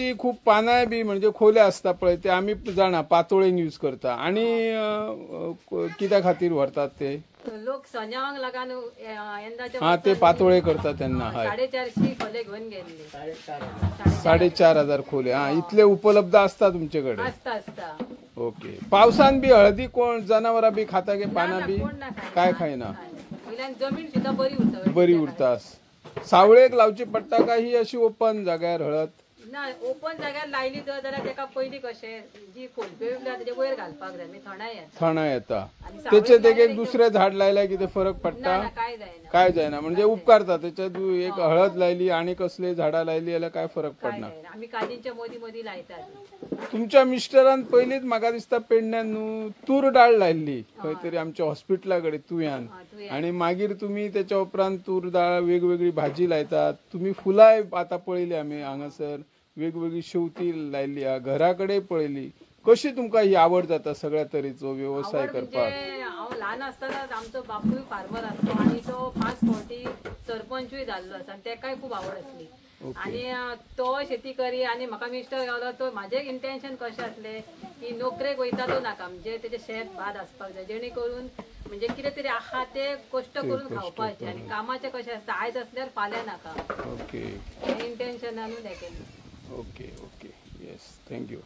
तुमची खूप पानां बी म्हणजे खोल्या असता पळय ते आम्ही जाणा पातोळेंक यूज करता आणि कित्या खातीर व्हरतात ते लोक सजावंक लागून यंदाचे हा ते पातोळे करतात त्यांना 450 खोले घेऊन गेले 4,500 खोल्या हा इतले उपलब्ध असता तुमच्याकडे असता ओके पावसान बी हळदी कोण जनावरां बी खाता गे पानां बी काय खायना जमीन सुद्धा बरी उरता सावळेक लावची पडटा का ही अशी ओपन जाग्यार हळद ना ओपन जाग्यार लायली तर जाल्यार तेका पयली कशें जी खोलपी तेजे वयर घालपाक जाय थंडा येता त्याच्यात एक दुसरे झाड लायल्या कितें फरक पडटा काय जायना म्हणजे उपकारता त्याच्यात एक हळद लायली आणि कसले झाडां लायली जाल्यार काय फरक पडना आम्ही काजींच्या मदी लायतात तुमच्या मिस्टरान पयलीच म्हाका दिसता पेडण्यान न्हू तूर डाळ लायल्ली खंय तरी आमच्या हॉस्पिटलाकडे तुयान आणि मागीर तुम्ही त्याच्या उपरांत तूर डाळ वेगवेगळी भाजी लायतात तुम्ही फुलाय आता पळयली आम्ही हांगासर वेगवेगळी शेवती लायली घराकडे पळयली कशी तुमका ही आवड जाता सगळ्या तरेचो व्यवसाय करपाक हांव ल्हान आसतना आमचो बापूय फार्मर आसलो आणि तो 5 फावटी सरपंचूय जाल्लो आसा आणि तेकाय खूप आवड आसली आणि तो शेती करी आणि म्हाका मिस्टर गावलो तो म्हाजे इंटेन्शन कशें आसले की नोकरेक वयता तो नाका म्हणजे तेजे शेत भात आसपाक जाय जेणे करून म्हणजे कितें तरी आहा ते कष्ट करून खावपाचे आणि कामाचे कशें आसता आयज असल्यार फाल्यां नाका ओके इंटेन्शनानूच हें केलें ओके ओके येस थँक्यू